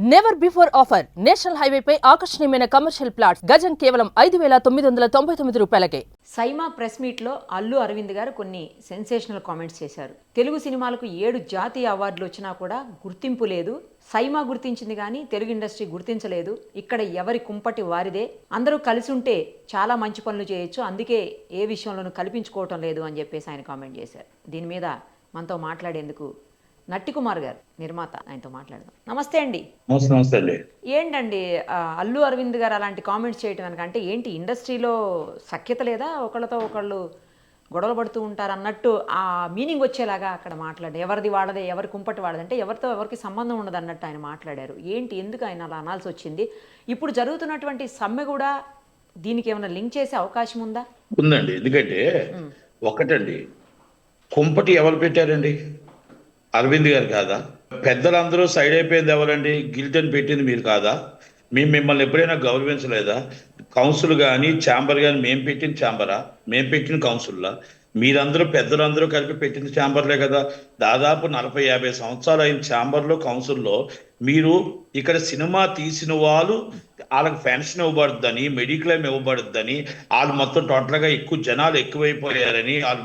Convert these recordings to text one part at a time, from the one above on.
Never before offer national హైవేపై ఆకర్షణీయమైన commercial plots గజం కేవలం 5,999 రూపాయలకే. సైమా ప్రెస్ మీట్లో అల్లు అరవింద్ గారు కొన్ని సెన్సేషనల్ కామెంట్స్ చేశారు. తెలుగు సినిమాలకు 7 జాతీయ అవార్డులు వచ్చినా కూడా గుర్తింపు లేదు. సైమా గుర్తించింది కానీ తెలుగు ఇండస్ట్రీ గుర్తించలేదు. ఇక్కడ ఎవరి కుంపటి వారిదే. అందరూ కలిసి ఉంటే చాలా మంచి పనులు చేయొచ్చు, అందుకే ఏ విషయంలోనూ కల్పించుకోవటం లేదు అని చెప్పేసి ఆయన కామెంట్ చేశారు. దీని మీద మనతో మాట్లాడేందుకు నట్టి కుమార్ గారు, నిర్మాత, ఆయనతో మాట్లాడదాం. నమస్తే అండి. నమస్తే అండి. ఏంటండి అల్లు అరవింద్ గారు అలాంటి కామెంట్స్ చేయటం వెనక అంటే ఏంటి, ఇండస్ట్రీలో సఖ్యత లేదా, ఒకళ్ళతో ఒకళ్ళు గొడవలు పడుతూ ఉంటారు అన్నట్టు ఆ మీనింగ్ వచ్చేలాగా అక్కడ మాట్లాడారు. ఎవరిది వాడదే, ఎవరి కుంపటి వాడదే, అంటే ఎవరితో ఎవరికి సంబంధం ఉండదు అన్నట్టు ఆయన మాట్లాడారు. ఏంటి, ఎందుకు ఆయన అలా అనాల్సి వచ్చింది? ఇప్పుడు జరుగుతున్నటువంటి సమ్మె కూడా దీనికి ఏమైనా లింక్ చేసే అవకాశం ఉందా? ఉందండి. ఎందుకంటే ఒకటండి, కుంపటి ఎవరు పెట్టారండి? అరవింద్ గారు కాదా? పెద్దలందరూ సైడ్ అయిపోయింది ఎవరండి? గిల్టన్ పెట్టింది మీరు కాదా? మేము మిమ్మల్ని ఎప్పుడైనా గౌరవించలేదా? కౌన్సిల్ కానీ ఛాంబర్ కానీ మేము పెట్టిన ఛాంబరా? మేము పెట్టిన కౌన్సిల్లా? మీరందరూ పెద్దలందరూ కలిపి పెట్టిన ఛాంబర్లే కదా. దాదాపు 40-50 సంవత్సరాలు అయిన ఛాంబర్లో, కౌన్సిల్లో మీరు ఇక్కడ సినిమా తీసిన వాళ్ళు వాళ్ళకి పెన్షన్ ఇవ్వబడుద్దని, మెడిక్లెయిమ్ ఇవ్వబడుద్దని, వాళ్ళు మొత్తం టోటల్గా ఎక్కువ జనాలు ఎక్కువైపోయారని, వాళ్ళు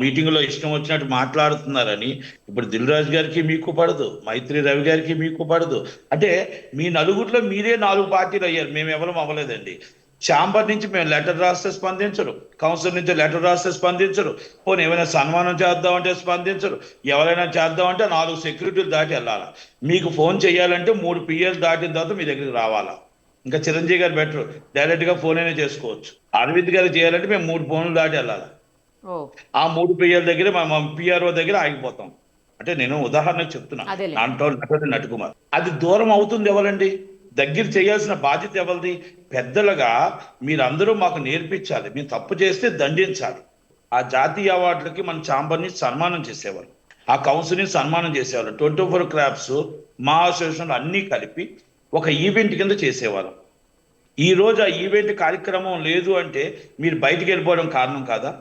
మీటింగ్లో ఇష్టం వచ్చినట్టు మాట్లాడుతున్నారని. ఇప్పుడు దిల్ రాజు గారికి మీకు పడదు, మైత్రి రవి గారికి మీకు పడదు. అంటే మీ నలుగురిలో మీరే 4 పార్టీలు అయ్యారు, మేము ఎవరు అవ్వలేదండి. ఛాంబర్ నుంచి మేము లెటర్ రాస్తే స్పందించరు, కౌన్సిల్ నుంచి లెటర్ రాస్తే స్పందించరు, పోనీ ఏమైనా సన్మానం చేద్దామంటే స్పందించరు, ఎవరైనా చేద్దామంటే 4 సెక్యూరిటీలు దాటి వెళ్ళాలా. మీకు ఫోన్ చేయాలంటే 3 పిఎస్ దాటిన తర్వాత మీ దగ్గరికి రావాలా. ఇంకా చిరంజీవి గారు బెటర్, డైరెక్ట్గా ఫోన్ అయినా చేసుకోవచ్చు. అరవింద్ గారు చేయాలంటే మేము 3 ఫోన్లు దాటి వెళ్ళాలి. ఆ 3 పిఎల్ దగ్గర మా పిఆర్ఓ దగ్గర ఆగిపోతాం. అంటే నేను ఉదాహరణకు చెప్తున్నా, దాంట్లో నటుకుమార్. అది దూరం అవుతుంది ఎవరండి? దగ్గర చేయాల్సిన బాధ్యత ఎవరిది? పెద్దలుగా మీరందరూ మాకు నేర్పించాలి, మేము తప్పు చేస్తే దండించాలి. ఆ జాతీయ అవార్డులకి మన ఛాంబర్ని సన్మానం చేసేవారు, ఆ కౌన్సిల్ని సన్మానం చేసేవారు. 24 క్రాఫ్ట్స్ మా అసోసియేషన్లో అన్నీ కలిపి ఒక ఈవెంట్ కింద చేసేవారు. ఈరోజు ఆ ఈవెంట్ కార్యక్రమం లేదు అంటే మీరు బయటికి వెళ్ళిపోవడం కారణం కాదా?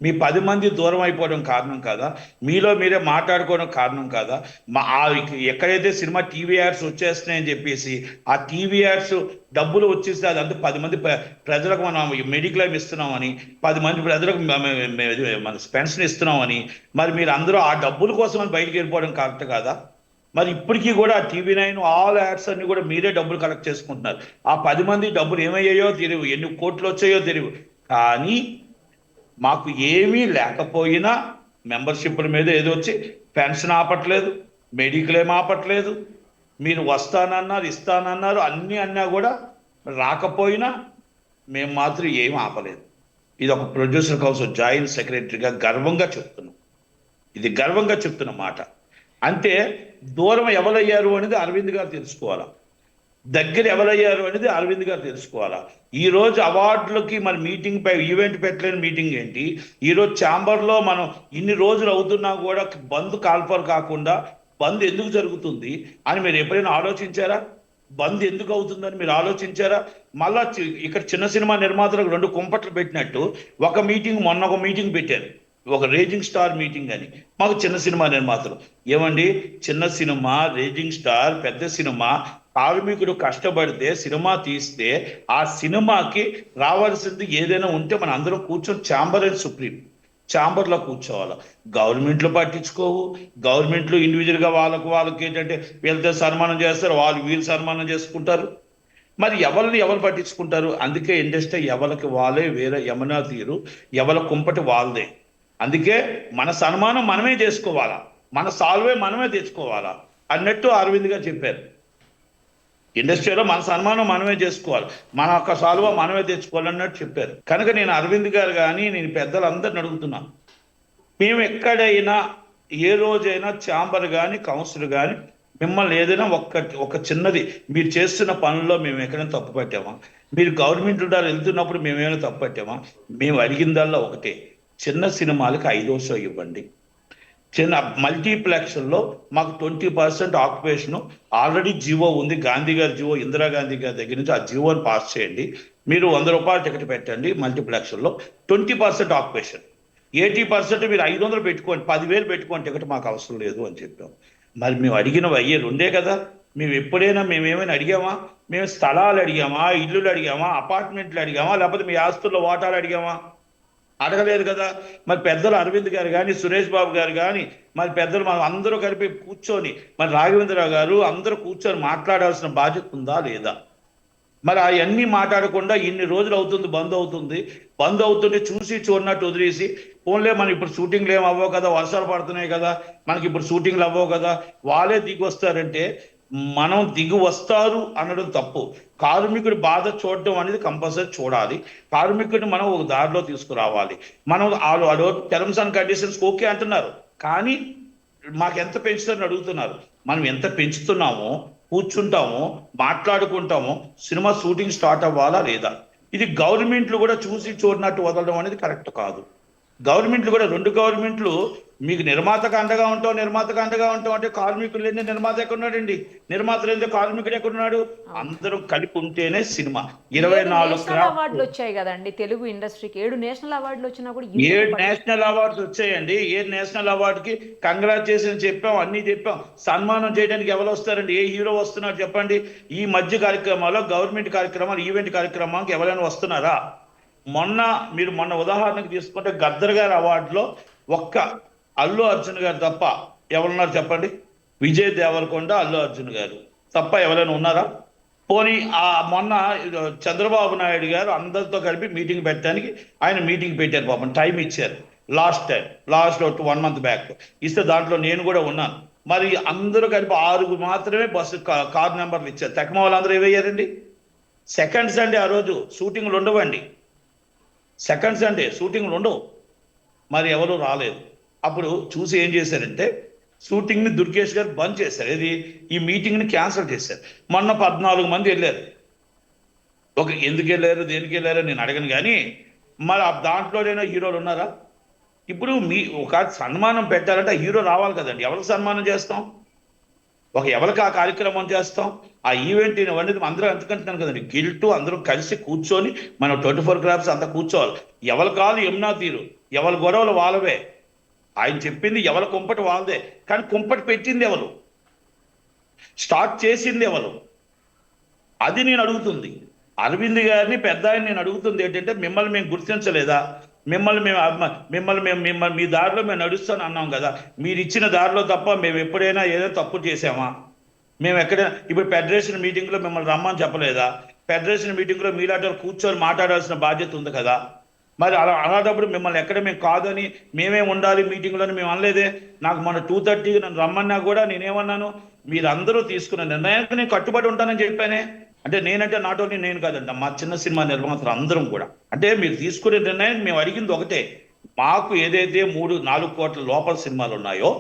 మీ 10 మంది దూరం అయిపోవడం కారణం కాదా? మీలో మీరే మాట్లాడుకోవడం కారణం కాదా? ఎక్కడైతే సినిమా టీవీ యాడ్స్ వచ్చేస్తున్నాయని చెప్పేసి ఆ టీవీ యాడ్స్ డబ్బులు వచ్చేస్తే అదంతా 10 మంది ప్రజలకు మనం మెడిక్లెయిమ్ ఇస్తున్నామని, 10 మంది ప్రజలకు మన పెన్షన్ ఇస్తున్నామని, మరి మీరు అందరూ ఆ డబ్బుల కోసం అని బయటికి వెళ్ళిపోవడం కరెక్ట్ కాదా? మరి ఇప్పటికీ కూడా TV9 ఆల్ యాడ్స్ అన్ని కూడా మీరే డబ్బులు కలెక్ట్ చేసుకుంటున్నారు. ఆ 10 మంది డబ్బులు ఏమయ్యాయో తెలియవు, ఎన్ని కోట్లు వచ్చాయో తెలియవు. కానీ మాకు ఏమీ లేకపోయినా మెంబర్షిప్ల మీద ఏదో వచ్చి పెన్షన్ ఆపట్లేదు, మెడిక్లెయిమ్ ఆపట్లేదు, మీరు వస్తానన్నారు ఇస్తానన్నారు అన్నీ అన్నా కూడా రాకపోయినా మేము మాత్రం ఏమి ఆపలేదు. ఇది ఒక ప్రొడ్యూసర్ కౌన్సిల్ జాయింట్ సెక్రటరీగా గర్వంగా చెప్తున్నాం. ఇది గర్వంగా చెప్తున్న మాట. అంటే దూరం ఎవరయ్యారు అనేది అరవింద్ గారు తెలుసుకోవాలా, దగ్గర ఎవరయ్యారు అనేది అరవింద్ గారు తెలుసుకోవాలా. ఈరోజు అవార్డులకి మన మీటింగ్ పై ఈవెంట్ పెట్టలేని మీటింగ్ ఏంటి? ఈరోజు ఛాంబర్లో మనం ఇన్ని రోజులు అవుతున్నా కూడా బంద్ కాల్ఫర్ కాకుండా బంద్ ఎందుకు జరుగుతుంది అని మీరు ఎప్పుడైనా ఆలోచించారా? బంద్ ఎందుకు అవుతుందని మీరు ఆలోచించారా? మళ్ళా ఇక్కడ చిన్న సినిమా నిర్మాతలకు 2 కుంపట్లు పెట్టినట్టు మొన్న ఒక మీటింగ్ పెట్టారు, ఒక రేజింగ్ స్టార్ మీటింగ్ అని. మాకు చిన్న సినిమా నిర్మాతలు ఏమండి, చిన్న సినిమా, రేజింగ్ స్టార్, పెద్ద సినిమా, కార్మికుడు కష్టపడితే సినిమా తీస్తే ఆ సినిమాకి రావాల్సింది ఏదైనా ఉంటే మన అందరం కూర్చొని ఛాంబర్ అండ్ సుప్రీం ఛాంబర్లో కూర్చోవాలి. గవర్నమెంట్లో పట్టించుకోవు. గవర్నమెంట్లో ఇండివిజువల్గా వాళ్ళకి ఏంటంటే వీళ్ళతో సన్మానం చేస్తారు, వీళ్ళు సన్మానం చేసుకుంటారు. మరి ఎవరు పట్టించుకుంటారు? అందుకే ఇండస్ట్రీ ఎవరికి వాళ్ళే వేరే యమునా తీరు, ఎవరి కుంపటి వాళ్ళదే. అందుకే మన సన్మానం మనమే చేసుకోవాలా, మన సాల్వే మనమే తెచ్చుకోవాలా అన్నట్టు అరవింద్ గారు చెప్పారు. ఇండస్ట్రీలో మన సన్మానం మనమే చేసుకోవాలి, మన యొక్క సాల్వ మనమే తెచ్చుకోవాలన్నట్టు చెప్పారు. కనుక నేను అరవింద్ గారు కానీ నేను పెద్దలందరిని అడుగుతున్నాను, మేము ఎక్కడైనా ఏ రోజైనా ఛాంబర్ కానీ కౌన్సిల్ కానీ మిమ్మల్ని ఏదైనా ఒక చిన్నది మీరు చేస్తున్న పనుల్లో మేము ఎక్కడైనా తప్పు పట్టామా? మీరు గవర్నమెంట్ ద్వారా వెళ్తున్నప్పుడు మేమేమైనా తప్పు పట్టామా? మేము అడిగిందల్లా ఒకటే, చిన్న సినిమాలకి 5వ షో ఇవ్వండి. చిన్న మల్టీప్లెక్స్లో మాకు 20% ఆక్యుపేషన్ ఆల్రెడీ జీవో ఉంది, గాంధీ గారి జీవో, ఇందిరాగాంధీ గారి దగ్గర నుంచి ఆ జీవోని పాస్ చేయండి. మీరు 100 రూపాయల టికెట్ పెట్టండి, మల్టీప్లెక్స్లో 20% ఆక్యుపేషన్, 80% మీరు 500 పెట్టుకోండి, 10,000 పెట్టుకోండి టికెట్, మాకు అవసరం లేదు అని చెప్పాం. మరి మేము అడిగినవి అయ్యే 2 కదా. మేము ఎప్పుడైనా మేమేమైనా అడిగామా? మేము స్థలాలు అడిగామా, ఇల్లులు అడిగామా, అపార్ట్మెంట్లు అడిగామా, లేకపోతే మీ ఆస్తుల్లో వాటాలు అడిగామా? అడగలేదు కదా. మరి పెద్దలు అరవింద్ గారు కానీ, సురేష్ బాబు గారు కానీ, మరి పెద్దలు మనం అందరూ కలిపి కూర్చొని, మరి రాఘవేంద్రరావు గారు అందరూ కూర్చొని మాట్లాడాల్సిన బాధ్యత ఉందా లేదా? మరి అవన్నీ మాట్లాడకుండా ఇన్ని రోజులు అవుతుంది, బంద్ అవుతుంది చూసి చూడనట్టు వదిలేసి, ఫోన్లే మనం ఇప్పుడు షూటింగ్లు ఏం అవ్వవు కదా, వర్షాలు పడుతున్నాయి కదా, మనకి ఇప్పుడు షూటింగ్లు అవ్వవు కదా, వాళ్ళే దిగి వస్తారంటే మనం దిగి వస్తారు అనడం తప్పు. కార్మికుడి బాధ చూడడం అనేది కంపల్సరీ చూడాలి. కార్మికుడిని మనం ఒక దారిలో తీసుకురావాలి. మనం వాళ్ళు టర్మ్స్ అండ్ కండిషన్స్ ఓకే అంటున్నారు, కానీ మాకు ఎంత పెంచుతారని అడుగుతున్నారు. మనం ఎంత పెంచుతున్నామో కూర్చుంటామో మాట్లాడుకుంటామో సినిమా షూటింగ్ స్టార్ట్ అవ్వాలా లేదా? ఇది గవర్నమెంట్లు కూడా చూసి చూడనట్టు వదలడం అనేది కరెక్ట్ కాదు. గవర్నమెంట్లు కూడా, రెండు గవర్నమెంట్లు మీకు నిర్మాతకు అండగా ఉంటాం అంటే కార్మికులు లేని నిర్మాత ఎక్కడున్నాడండి? నిర్మాత లేని కార్మికుడు ఎక్కడున్నాడు? అందరూ కలిపి ఉంటేనే సినిమా. 24 అవార్డులు వచ్చాయి కదండి తెలుగు ఇండస్ట్రీకి. 7 నేషనల్ అవార్డులు వచ్చినా కూడా 7 నేషనల్ అవార్డ్స్ వచ్చాయండి. 7 నేషనల్ అవార్డుకి కంగ్రాచులేషన్ చెప్పాం, అన్ని చెప్పాం. సన్మానం చేయడానికి ఎవరు వస్తారండి? ఏ హీరో వస్తున్నారు చెప్పండి? ఈ మధ్య కార్యక్రమాల్లో, గవర్నమెంట్ కార్యక్రమాలు, ఈవెంట్ కార్యక్రమానికి ఎవరైనా వస్తున్నారా? మొన్న ఉదాహరణకు తీసుకుంటే గద్దర్ గారి అవార్డులో ఒక్క అల్లు అర్జున్ గారు తప్ప ఎవరున్నారు చెప్పండి? విజయ్ దేవరకొండ, అల్లు అర్జున్ గారు తప్ప ఎవరైనా ఉన్నారా? పోనీ మొన్న చంద్రబాబు నాయుడు గారు అందరితో కలిపి మీటింగ్ పెట్టడానికి ఆయన మీటింగ్ పెట్టారు, పాపం టైం ఇచ్చారు. లాస్ట్ 1 month బ్యాక్ ఇస్తే దాంట్లో నేను కూడా ఉన్నాను. మరి అందరూ కలిపి 6 మాత్రమే బస్సు కార్ నెంబర్లు ఇచ్చారు. తక్కువ వాళ్ళందరూ ఏమయ్యారండి? సెకండ్ సండే ఆ రోజు షూటింగ్లు ఉండవండి. సెకండ్ సండే షూటింగ్లు ఉండవు. మరి ఎవరు రాలేదు. అప్పుడు చూసి ఏం చేశారంటే షూటింగ్ని దుర్గేష్ గారు బంద్ చేశారు. ఇది ఈ మీటింగ్ని క్యాన్సిల్ చేశారు. మొన్న 14 మంది వెళ్ళారు. ఎందుకు వెళ్ళారు, దేనికి వెళ్ళారో నేను అడగను, కానీ మరి దాంట్లోనైనా హీరోలు ఉన్నారా? ఇప్పుడు ఒక సన్మానం పెట్టాలంటే హీరో రావాలి కదండి. ఎవరికి సన్మానం చేస్తాం? ఎవరికి ఆ కార్యక్రమం చేస్తాం? ఆ ఈవెంట్ అనేది అందరూ అందుకుంటున్నాను కదండి. గిల్టు అందరూ కలిసి కూర్చొని మనం 24 క్రాఫ్ట్స్ అంతా కూర్చోవాలి. ఎవరి కాలు యమునా తీరు, ఎవరి గొడవలు వాళ్ళవే. ఆయన చెప్పింది ఎవరి కుంపటి వాళ్ళదే, కానీ కుంపటి పెట్టింది ఎవరు? స్టార్ట్ చేసింది ఎవరు? అది నేను అడుగుతుంది. అరవింద్ గారిని, పెద్ద ఆయన నేను అడుగుతుంది ఏంటంటే, మిమ్మల్ని మేము గుర్తించలేదా? మిమ్మల్ని మేము మీ దారిలో మేము నడుస్తాను అన్నాం కదా, మీరు ఇచ్చిన దారిలో తప్ప మేము ఎప్పుడైనా ఏదో తప్పు చేసామా? మేము ఎక్కడైనా ఇప్పుడు ఫెడరేషన్ మీటింగ్లో మిమ్మల్ని రమ్మని చెప్పలేదా? ఫెడరేషన్ మీటింగ్లో మీలాంటి కూర్చొని మాట్లాడాల్సిన బాధ్యత ఉంది కదా. మరి అలాంటప్పుడు మిమ్మల్ని ఎక్కడ మేము కాదని, మేమే ఉండాలి మీటింగ్లో అని మేము అనలేదే. నాకు మన 2:30కి నన్ను రమ్మన్నా కూడా నేనేమన్నాను? మీరందరూ తీసుకున్న నిర్ణయానికి నేను కట్టుబడి ఉంటానని చెప్పానే. అంటే నేనంటే నాట్ ఓన్లీ నేను కాదండి, మా చిన్న సినిమా నిర్మాతలు అందరం కూడా. అంటే మీరు తీసుకునే నిర్ణయం మేము అడిగింది ఒకటే, మాకు ఏదైతే 3-4 కోట్ల లోపల సినిమాలు ఉన్నాయో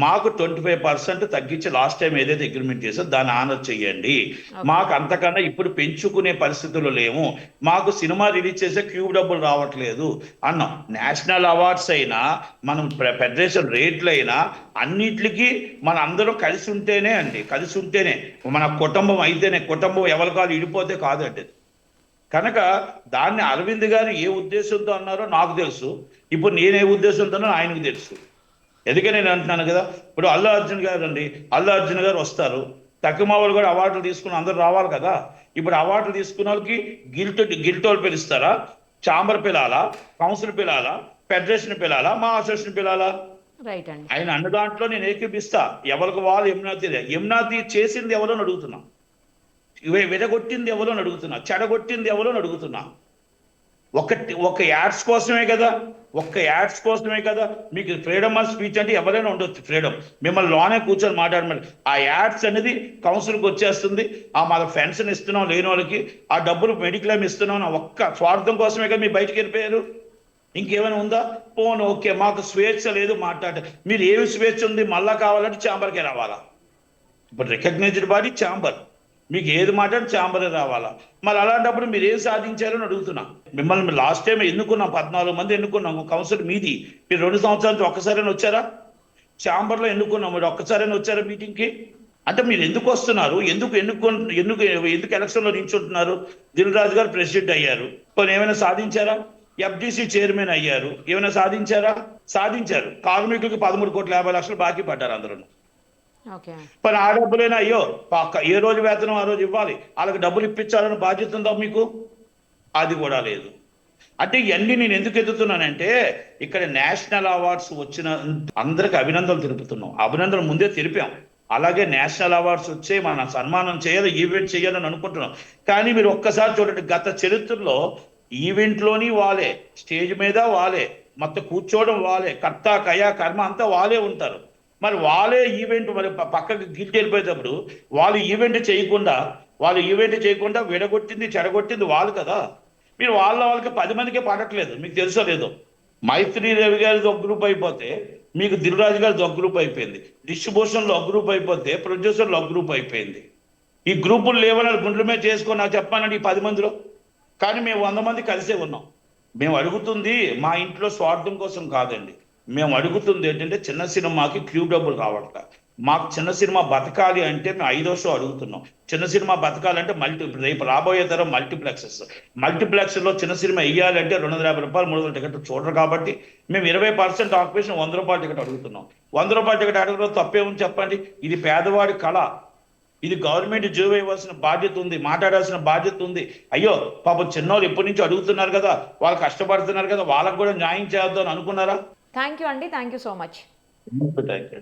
మాకు 25% తగ్గించి లాస్ట్ టైం ఏదైతే అగ్రిమెంట్ చేసో దాన్ని ఆనర్ చేయండి. మాకు అంతకన్నా ఇప్పుడు పెంచుకునే పరిస్థితులు లేవు. మాకు సినిమా రిలీజ్ చేసే క్యూబ్ డబ్బులు రావట్లేదు అన్నాం. నేషనల్ అవార్డ్స్ అయినా, మనం ఫెడరేషన్ రేట్లు అయినా, అన్నిటికీ మన అందరం కలిసి ఉంటేనే అండి, కలిసి ఉంటేనే మన కుటుంబం అయితేనే. కుటుంబం ఎవరి కాదు ఇడిపోతే కాదండి. కనుక దాన్ని అరవింద్ గారు ఏ ఉద్దేశంతో అన్నారో నాకు తెలుసు, ఇప్పుడు నేనే ఉద్దేశంతోనో ఆయనకు తెలుసు. ఎందుకని నేను అంటున్నాను కదా, ఇప్పుడు అల్లు అర్జున్ గారు అండి, అల్లు అర్జున్ గారు వస్తారు, తక్కువ వాళ్ళు కూడా అవార్డులు తీసుకుని అందరూ రావాలి కదా. ఇప్పుడు అవార్డులు తీసుకున్న వాళ్ళకి గిల్టోలు పిలుస్తారా? ఛాంబర్ పిలాలా? కౌన్సిల్ పిలాలా? ఫెడరేషన్ పిలాలా? మా అసోసియేషన్ పిలాలా? రైట్ అండి. ఆయన అన్న దాంట్లో నేను ఏకీపిస్తా. ఎవరికి వాళ్ళు యమునాథి చేసింది ఎవరో అని అడుగుతున్నా, విడగొట్టింది ఎవరో అని అడుగుతున్నా, చెడగొట్టింది ఎవరో అని అడుగుతున్నా. ఒక యాడ్స్ కోసమే కదా. మీకు ఫ్రీడమ్ ఆఫ్ స్పీచ్ అంటే ఎవరైనా ఉండొచ్చు, ఫ్రీడమ్. మిమ్మల్ని లోనే కూర్చొని మాట్లాడమని ఆ యాడ్స్ అనేది కౌన్సిల్కి వచ్చేస్తుంది. మన పెన్షన్ ఇస్తున్నాం లేని వాళ్ళకి, ఆ డబ్బులు మెడిక్లెయిమ్ ఇస్తున్నాం ఒక్క స్వార్థం కోసమే కదా మీరు బయటికి వెళ్ళిపోయారు. ఇంకేమైనా ఉందా? పోను ఓకే, మాకు స్వేచ్ఛ లేదు మాట్లాడే. మీరు ఏమి స్వేచ్ఛ ఉంది? మళ్ళా కావాలంటే ఛాంబర్కే రావాలా? ఇప్పుడు రికగ్నైజ్డ్ బాడీ ఛాంబర్, మీకు ఏది మాట్లాడి ఛాంబరే రావాలా? మరి అలాంటప్పుడు మీరు ఏం సాధించారని అడుగుతున్నా. మిమ్మల్ని లాస్ట్ టైం ఎన్నుకున్నాం, 14 మంది ఎన్నుకున్నాం. కౌన్సిల్ మీది. మీరు 2 సంవత్సరాలు ఒక్కసారైనా వచ్చారా? ఛాంబర్లో ఎన్నుకున్నాం, మీరు ఒక్కసారైనా వచ్చారా మీటింగ్కి? అంటే మీరు ఎందుకు వస్తున్నారు? ఎందుకు ఎలక్షన్లో నిల్చుంటున్నారు? దిల్ రాజు గారు ప్రెసిడెంట్ అయ్యారు, కొన్ని ఏమైనా సాధించారా? FDC చైర్మన్ అయ్యారు, ఏమైనా సాధించారా? సాధించారు. కార్మికులకి 13,50,00,000 బాకీ పడ్డారు అందరూ. ఓకే. మరి ఆ డబ్బులైనా అయ్యో ఏ రోజు వేతనం ఆ రోజు ఇవ్వాలి, వాళ్ళకి డబ్బులు ఇప్పించాలని బాధ్యత ఉందా మీకు? అది కూడా లేదు. అంటే ఇవన్నీ నేను ఎందుకు ఎదుగుతున్నానంటే, ఇక్కడ నేషనల్ అవార్డ్స్ వచ్చిన అందరికి అభినందనలు తెలుపుతున్నాం. అభినందనలు ముందే తెలిపాం. అలాగే నేషనల్ అవార్డ్స్ వచ్చే మన సన్మానం చేయాలి, ఈవెంట్ చేయాలని అనుకుంటున్నాం. కానీ మీరు ఒక్కసారి చూడండి, గత చరిత్రలో ఈవెంట్లోని వాళ్ళే, స్టేజ్ మీద వాళ్ళే, మొత్తం కూర్చోవడం వాళ్ళే, కర్త కయా కర్మ అంతా వాళ్ళే ఉంటారు. మరి వాళ్ళే ఈవెంట్ మరి పక్కకి గిల్ట్ వెళ్ళిపోయేటప్పుడు వాళ్ళు ఈవెంట్ చేయకుండా విడగొట్టింది చెడగొట్టింది వాళ్ళు కదా. మీరు వాళ్ళకి 10 మందికే పడట్లేదు, మీకు తెలుసో లేదో. మైత్రి రవి గారిది ఒక గ్రూప్ అయిపోతే మీకు దిల్రాజు గారిది ఒక గ్రూప్ అయిపోయింది, డిస్ట్రిబ్యూషన్లో ఒక గ్రూప్ అయిపోతే ప్రొడ్యూసర్లో ఒక గ్రూప్ అయిపోయింది. ఈ గ్రూపులు లేవని గుండ్ల మీద చేసుకొని నాకు చెప్పానండి ఈ 10 మందిలో. కానీ మేము 100 మంది కలిసే ఉన్నాం. మేము అడుగుతుంది మా ఇంట్లో స్వార్థం కోసం కాదండి. మేము అడుగుతుంది ఏంటంటే చిన్న సినిమాకి క్యూ డబ్బులు రావట్ల. మాకు చిన్న సినిమా బతకాలి అంటే మేము 5వ షో అడుగుతున్నాం. చిన్న సినిమా బతకాలంటే రేపు రాబోయే తరం మల్టీప్లెక్స్లో చిన్న సినిమా వెయ్యాలంటే 250 రూపాయలు 300 టికెట్ చూడరు. కాబట్టి మేము 20% ఆక్యుపేషన్ 100 రూపాయల టికెట్ అడుగుతున్నాం. 100 రూపాయల టికెట్ అడగడం తప్పేమని చెప్పండి? ఇది పేదవాడి కళ. ఇది గవర్నమెంట్ జీవో ఇవ్వాల్సిన బాధ్యత ఉంది, మాట్లాడాల్సిన బాధ్యత ఉంది. అయ్యో పాపం చిన్నోళ్ళు ఎప్పటి నుంచి అడుగుతున్నారు కదా, వాళ్ళు కష్టపడుతున్నారు కదా, వాళ్ళకు కూడా న్యాయం చేద్దాం అనుకున్నారా? థ్యాంక్ యూ అండి, thank you so much. Thank you.